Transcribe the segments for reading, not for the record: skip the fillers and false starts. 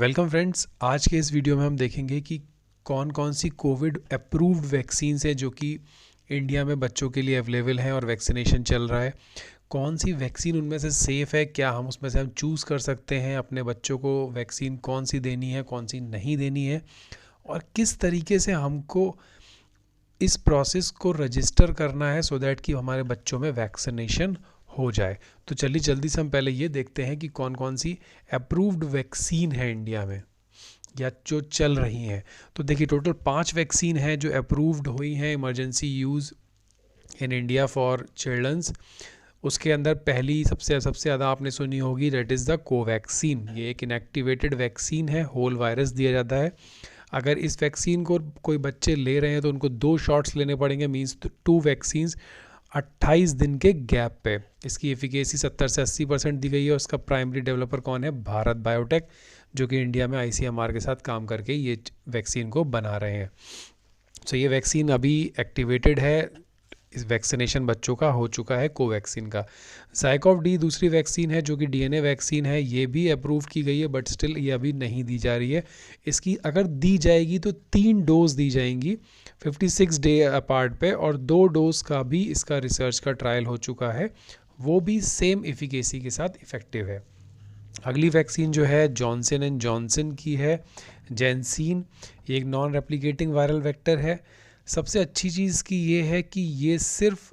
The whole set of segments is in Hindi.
Welcome friends. आज के इस वीडियो में हम देखेंगे कि कौन कौन सी कोविड अप्रूव्ड वैक्सीन्स है जो कि इंडिया में बच्चों के लिए अवेलेबल हैं और वैक्सीनेशन चल रहा है। कौन सी वैक्सीन उनमें से सेफ़ है, क्या हम उसमें से हम चूज़ कर सकते हैं अपने बच्चों को वैक्सीन कौन सी देनी है, कौन सी नहीं देनी है, और किस तरीके से हमको इस प्रोसेस को रजिस्टर करना है सो दैट कि हमारे बच्चों में वैक्सीनेशन हो जाए। तो चलिए जल्दी से हम पहले ये देखते हैं कि कौन कौन सी अप्रूव्ड वैक्सीन है इंडिया में या जो चल रही हैं। तो देखिए टोटल 5 वैक्सीन हैं जो अप्रूव्ड हुई हैं emergency use in India for childrens. उसके अंदर पहली सबसे सबसे ज़्यादा आपने सुनी होगी, दैट इज़ द कोवैक्सीन। ये एक इनएक्टिवेटेड वैक्सीन है, होल वायरस दिया जाता है। अगर इस वैक्सीन को कोई बच्चे ले रहे हैं तो उनको 2 शॉट्स लेने पड़ेंगे, मीन्स 2 वैक्सीन्स 28 दिन के गैप पे। इसकी एफिकेसी 70 से 80% दी गई है। उसका प्राइमरी डेवलपर कौन है? भारत बायोटेक, जो कि इंडिया में आईसीएमआर के साथ काम करके ये वैक्सीन को बना रहे हैं। सो ये वैक्सीन अभी एक्टिवेटेड है, इस वैक्सीनेशन बच्चों का हो चुका है कोवैक्सीन का। ज़ाइकोव डी दूसरी वैक्सीन है जो कि डीएनए वैक्सीन है, ये भी अप्रूव की गई है बट स्टिल ये अभी नहीं दी जा रही है। इसकी अगर दी जाएगी तो 3 डोज दी जाएंगी 56 डे अपार्ट पे, और 2 डोज का भी इसका रिसर्च का ट्रायल हो चुका है, वो भी सेम एफिकेसी के साथ इफ़ेक्टिव है। अगली वैक्सीन जो है जॉनसन एंड जॉनसन की है, जैंसीन। ये एक नॉन रेप्लिकेटिंग वायरल वेक्टर है। सबसे अच्छी चीज़ की ये है कि ये सिर्फ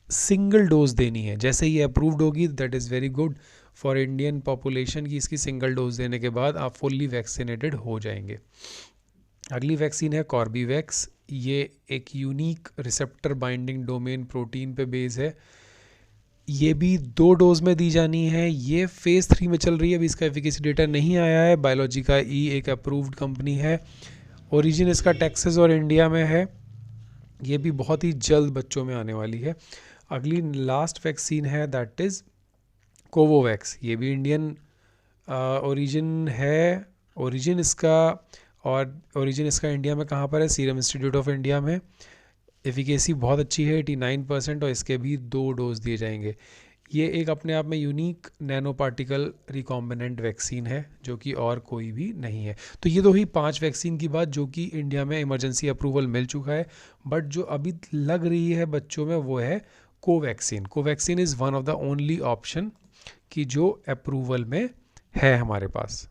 सिंगल डोज देनी है। जैसे ये अप्रूव्ड होगी that is very good for Indian population की इसकी सिंगल डोज देने के बाद आप फुल्ली वैक्सीनेटेड हो जाएंगे। अगली वैक्सीन है कॉर्बीवैक्स। ये एक unique receptor binding domain protein पे बेस है। ये भी 2 डोज में दी जानी है। ये फेज़ 3 में चल रही है, अभी इसका एफिकेसी डेटा नहीं आया है। बायोलॉजिका ई एक अप्रूव्ड कंपनी है। ओरिजिन इसका टेक्सास और इंडिया में है। ये भी बहुत ही जल्द बच्चों में आने वाली है। अगली लास्ट वैक्सीन है दैट इज़ कोवोवैक्स। ये भी इंडियन ओरिजिन है। ओरिजिन इसका इंडिया में कहाँ पर है? सीरम इंस्टीट्यूट ऑफ इंडिया में। एफिकेसी बहुत अच्छी है 89%, और इसके भी 2 डोज दिए जाएंगे। ये एक अपने आप में unique nano particle recombinant vaccine है जो कि और कोई भी नहीं है। तो ये तो ही 5 वैक्सीन की बात जो कि इंडिया में इमरजेंसी अप्रूवल मिल चुका है, बट जो अभी लग रही है बच्चों में वो है Covaxin. Covaxin is one of the only option कि जो अप्रूवल में है हमारे पास।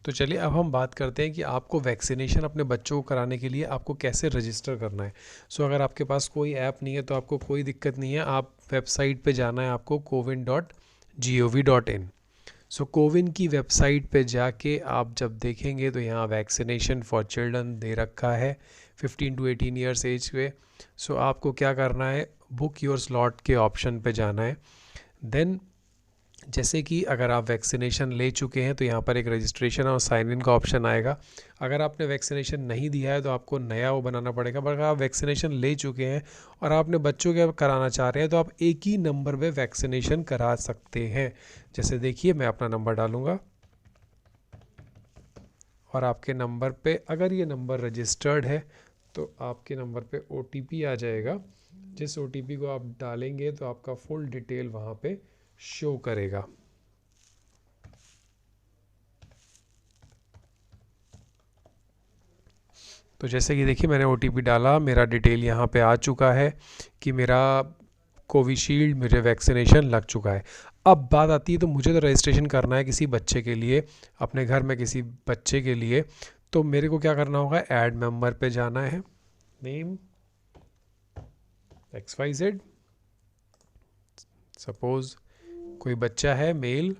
तो चलिए अब हम बात करते हैं कि आपको वैक्सीनेशन अपने बच्चों को कराने के लिए आपको कैसे रजिस्टर करना है। सो अगर आपके पास कोई ऐप नहीं है तो आपको कोई दिक्कत नहीं है, आप वेबसाइट पे जाना है आपको cowin.gov.in। सो कोविन की वेबसाइट पे जाके आप जब देखेंगे तो यहाँ वैक्सीनेशन फॉर चिल्ड्रन दे रखा है 15 to 18 ईयर्स एज पे। सो आपको क्या करना है, बुक योर स्लॉट के ऑप्शन पे जाना है। देन जैसे कि अगर आप वैक्सीनेशन ले चुके हैं तो यहाँ पर एक रजिस्ट्रेशन और साइन इन का ऑप्शन आएगा। अगर आपने वैक्सीनेशन नहीं दिया है तो आपको नया वो बनाना पड़ेगा। पर अगर आप वैक्सीनेशन ले चुके हैं और आपने बच्चों के कराना चाह रहे हैं तो आप एक ही नंबर पे वैक्सीनेशन करा सकते हैं। जैसे देखिए मैं अपना नंबर डालूँगा और आपके नंबर पे, अगर ये नंबर रजिस्टर्ड है तो आपके नंबर पे OTP आ जाएगा। जिस OTP को आप डालेंगे तो आपका फुल डिटेल वहाँ पे शो करेगा। तो जैसे कि देखिए मैंने OTP डाला, मेरा डिटेल यहाँ पे आ चुका है कि मेरा कोविशील्ड मेरे वैक्सीनेशन लग चुका है। अब बात आती है तो मुझे तो रजिस्ट्रेशन करना है किसी बच्चे के लिए, अपने घर में किसी बच्चे के लिए। तो मेरे को क्या करना होगा, ऐड मेंबर पे जाना है, नेम XYZ, सपोज कोई बच्चा है मेल,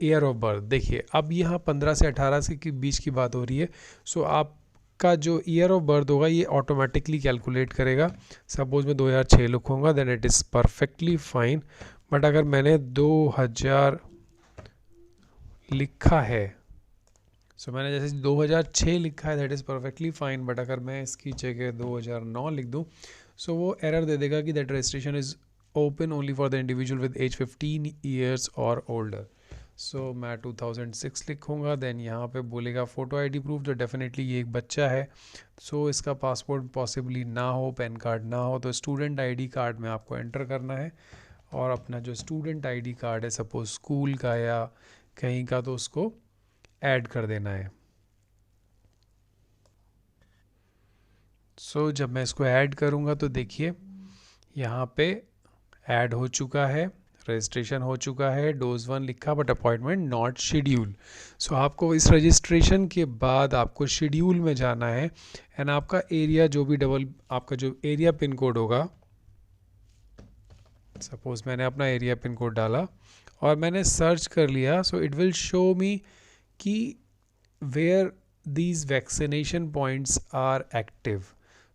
ईयर ऑफ बर्थ। देखिए अब यहाँ 15 से 18 से के बीच की बात हो रही है। सो आपका जो ईयर ऑफ बर्थ होगा ये ऑटोमेटिकली कैलकुलेट करेगा। सपोज मैं 2006 लिखूँगा then it is perfectly fine. But अगर मैंने 2000 लिखा है, सो मैंने जैसे 2006 लिखा है that is perfectly fine, but अगर मैं इसकी जगह 2009 लिख दूँ सो वो एरर दे देगा कि that registration is open only for the individual with age 15 years और ओल्डर। सो मैं 2006 लिखूँगा। देन यहाँ पे बोलेगा फ़ोटो आईडी प्रूफ, तो डेफिनेटली ये एक बच्चा है। सो इसका पासपोर्ट पॉसिबली ना हो, पैन कार्ड ना हो, तो स्टूडेंट आईडी कार्ड में आपको एंटर करना है। और अपना जो स्टूडेंट आईडी कार्ड है सपोज स्कूल का या कहीं का, तो उसको ऐड कर देना है। सो जब मैं इसको ऐड करूँगा तो देखिए यहाँ पे ऐड हो चुका है, रजिस्ट्रेशन हो चुका है, डोज 1 लिखा बट अपॉइंटमेंट नॉट शेड्यूल। सो आपको इस रजिस्ट्रेशन के बाद आपको शेड्यूल में जाना है एंड आपका एरिया जो भी आपका जो एरिया पिन कोड होगा, सपोज मैंने अपना एरिया पिन कोड डाला और मैंने सर्च कर लिया, so it will show me कि where these vaccination points are active.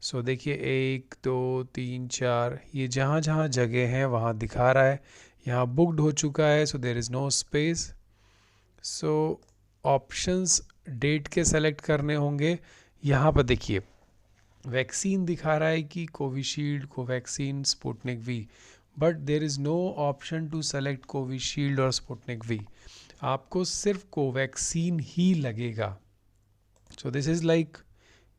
So देखिए 1 2 3 4 ये जहाँ जहाँ जगह है वहाँ दिखा रहा है। यहाँ बुकड हो चुका है, so there is no space. So options date के सेलेक्ट करने होंगे। यहाँ पर देखिए वैक्सीन दिखा रहा है कि Covishield, Covaxin, Sputnik V, but there is no option to select Covishield और स्पुतनिक वी। आपको सिर्फ कोवैक्सीन ही लगेगा। सो दिस इज़ लाइक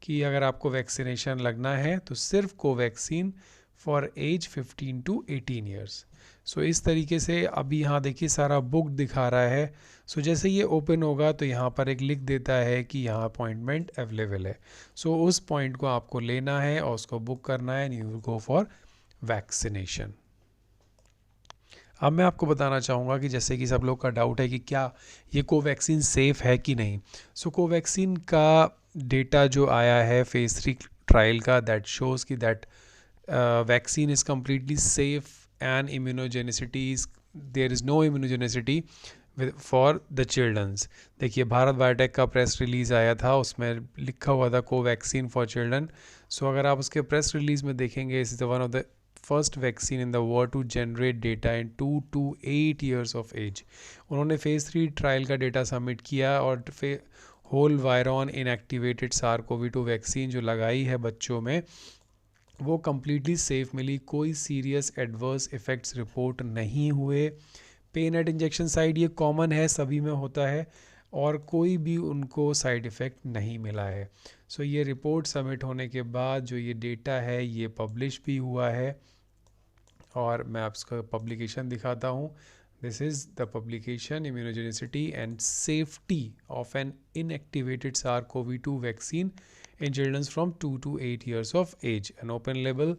कि अगर आपको वैक्सीनेशन लगना है तो सिर्फ Covaxin for age 15 to 18 years. So इस तरीके से अभी यहाँ देखिए सारा बुक दिखा रहा है। सो जैसे ये ओपन होगा तो यहाँ पर एक लिख देता है कि यहाँ अपॉइंटमेंट अवेलेबल है। सो उस पॉइंट को आपको लेना है और उसको बुक करना है and you will go for vaccination. अब मैं आपको बताना चाहूँगा कि जैसे कि सब लोग का डाउट है कि क्या ये कोवैक्सीन सेफ़ है कि नहीं। सो कोवैक्सीन का डेटा जो आया है फेज 3 ट्रायल का, दैट शोज़ कि that vaccine is completely safe and immunogenicity is, there is no immunogenicity for the childrens. देखिए भारत बायोटेक का प्रेस रिलीज़ आया था, उसमें लिखा हुआ था कोवैक्सीन फॉर चिल्ड्रन। सो अगर आप उसके प्रेस रिलीज़ में देखेंगे, इस is one of the first vaccine in the world to generate data in 2 to 8 years of age. उन्होंने फेज़ 3 ट्रायल का डेटा सबमिट किया और होल वायरॉन इनएक्टिवेटेड SARS-CoV-2 वैक्सीन जो लगाई है बच्चों में वो कम्प्लीटली सेफ़ मिली। कोई सीरियस एडवर्स इफ़ेक्ट्स रिपोर्ट नहीं हुए। पेन एट इंजेक्शन साइट ये कॉमन है, सभी में होता है और कोई भी उनको साइड इफ़ेक्ट नहीं मिला है। सो ये रिपोर्ट सबमिट होने के बाद जो ये डेटा है ये पब्लिश भी हुआ है और मैं आपको पब्लिकेशन दिखाता हूँ। This is the publication, immunogenicity and safety of an inactivated SARS-CoV-2 vaccine in children from 2 to 8 years of age, an open label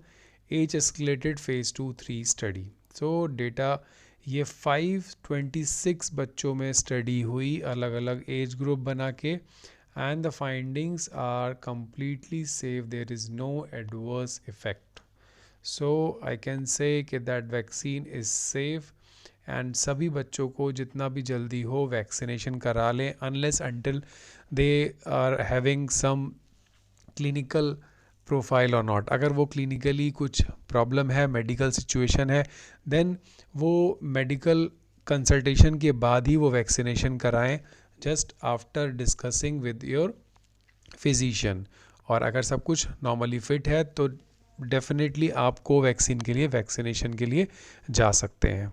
age escalated phase 2-3 study। so data ये 526 बच्चों में स्टडी हुई अलग अलग एज ग्रुप बना के and the findings are completely safe, there is no adverse effect। so I can say कि that vaccine is safe and सभी बच्चों को जितना भी जल्दी हो वैक्सीनेशन करा लें unless until they are having some clinical profile or not. अगर वो क्लिनिकली कुछ प्रॉब्लम है, मेडिकल सिचुएशन है, देन वो मेडिकल कंसल्टेशन के बाद ही वो वैक्सीनेशन कराएं, just after discussing with your physician. और अगर सब कुछ नॉर्मली फिट है तो डेफिनेटली आप कोवैक्सीन के लिए वैक्सीनेशन के लिए जा सकते हैं।